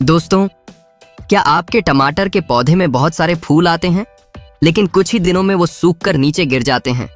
दोस्तों, क्या आपके टमाटर के पौधे में बहुत सारे फूल आते हैं लेकिन कुछ ही दिनों में वो सूखकर नीचे गिर जाते हैं?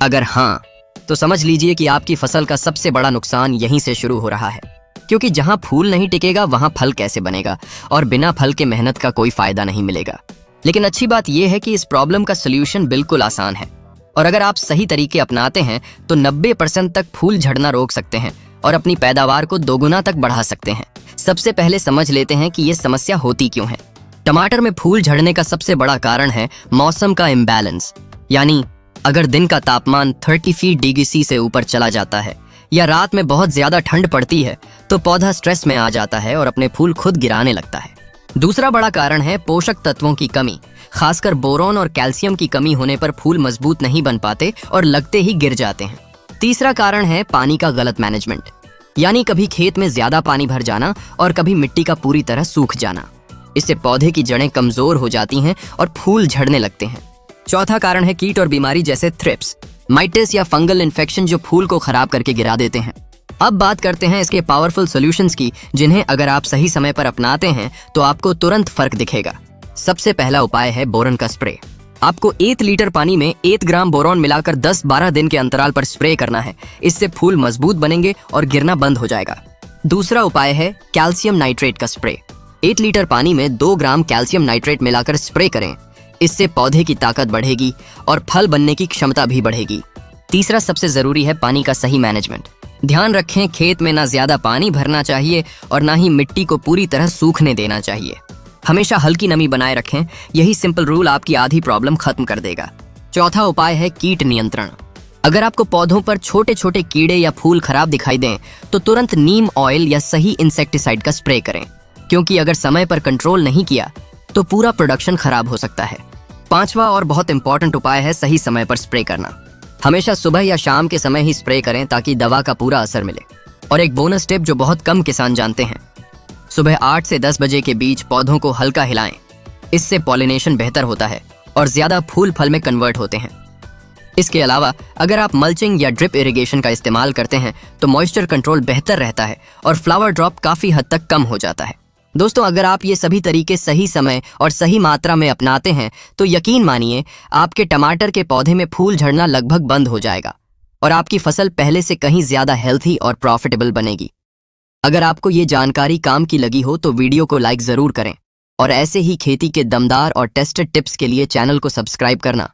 अगर हाँ, तो समझ लीजिए कि आपकी फसल का सबसे बड़ा नुकसान यहीं से शुरू हो रहा है, क्योंकि जहां फूल नहीं टिकेगा वहां फल कैसे बनेगा और बिना फल के मेहनत का कोई फायदा नहीं मिलेगा। लेकिन अच्छी बात यह है कि इस प्रॉब्लम का सलूशन बिल्कुल आसान है और अगर आप सही तरीके अपनाते हैं तो 90% तक फूल झड़ना रोक सकते हैं और अपनी पैदावार को दोगुना तक बढ़ा सकते हैं। सबसे पहले समझ लेते हैं कि ये समस्या होती क्यों है। टमाटर में फूल झड़ने का सबसे बड़ा कारण है मौसम का इम्बैलेंस, यानी अगर दिन का तापमान 30 डिग्री सी से ऊपर चला जाता है या रात में बहुत ज्यादा ठंड पड़ती है तो पौधा स्ट्रेस में आ जाता है और अपने फूल खुद गिराने लगता है। दूसरा बड़ा कारण है पोषक तत्वों की कमी, खासकर बोरॉन और कैल्शियम की कमी होने पर फूल मजबूत नहीं बन पाते और लगते ही गिर जाते हैं। तीसरा कारण है पानी का गलत मैनेजमेंट, यानी कभी खेत में ज्यादा पानी भर जाना और कभी मिट्टी का पूरी तरह सूख जाना। इससे पौधे की जड़ें कमजोर हो जाती हैं और फूल झड़ने लगते हैं। चौथा कारण है कीट और बीमारी जैसे थ्रिप्स, माइटिस या फंगल इन्फेक्शन जो फूल को खराब करके गिरा देते हैं। अब बात करते हैं इसके पावरफुल सॉल्यूशंस की, जिन्हें अगर आप सही समय पर अपनाते हैं तो आपको तुरंत फर्क दिखेगा। सबसे पहला उपाय है बोरॉन का स्प्रे। आपको 1 लीटर पानी में 1 ग्राम बोरॉन मिलाकर 10-12 दिन के अंतराल पर स्प्रे करना है। इससे फूल मजबूत बनेंगे और गिरना बंद हो जाएगा। दूसरा उपाय है कैल्शियम नाइट्रेट का स्प्रे। 1 लीटर पानी में 2 ग्राम कैल्शियम नाइट्रेट मिलाकर स्प्रे करें। इससे पौधे की ताकत बढ़ेगी और फल बनने की क्षमता भी बढ़ेगी। तीसरा सबसे जरूरी है पानी का सही मैनेजमेंट। ध्यान रखें, खेत में ना ज्यादा पानी भरना चाहिए और ना ही मिट्टी को पूरी तरह सूखने देना चाहिए। हमेशा हल्की नमी बनाए रखें। यही सिंपल रूल आपकी आधी प्रॉब्लम खत्म कर देगा। चौथा उपाय है कीट नियंत्रण। अगर आपको पौधों पर छोटे छोटे कीड़े या फूल खराब दिखाई दें तो तुरंत नीम ऑयल या सही इंसेक्टिसाइड का स्प्रे करें, क्योंकि अगर समय पर कंट्रोल नहीं किया तो पूरा प्रोडक्शन खराब हो सकता है। पांचवा और बहुत इंपॉर्टेंट उपाय है सही समय पर स्प्रे करना। हमेशा सुबह या शाम के समय ही स्प्रे करें ताकि दवा का पूरा असर मिले। और एक बोनस टिप जो बहुत कम किसान जानते हैं, सुबह 8 से 10 बजे के बीच पौधों को हल्का हिलाएं। इससे पॉलिनेशन बेहतर होता है और ज्यादा फूल फल में कन्वर्ट होते हैं। इसके अलावा अगर आप मल्चिंग या ड्रिप इरिगेशन का इस्तेमाल करते हैं तो मॉइस्चर कंट्रोल बेहतर रहता है और फ्लावर ड्रॉप काफी हद तक कम हो जाता है। दोस्तों, अगर आप ये सभी तरीके सही समय और सही मात्रा में अपनाते हैं तो यकीन मानिए आपके टमाटर के पौधे में फूल झड़ना लगभग बंद हो जाएगा और आपकी फसल पहले से कहीं ज्यादा हेल्थी और प्रॉफिटेबल बनेगी। अगर आपको ये जानकारी काम की लगी हो तो वीडियो को लाइक जरूर करें और ऐसे ही खेती के दमदार और टेस्टेड टिप्स के लिए चैनल को सब्सक्राइब करना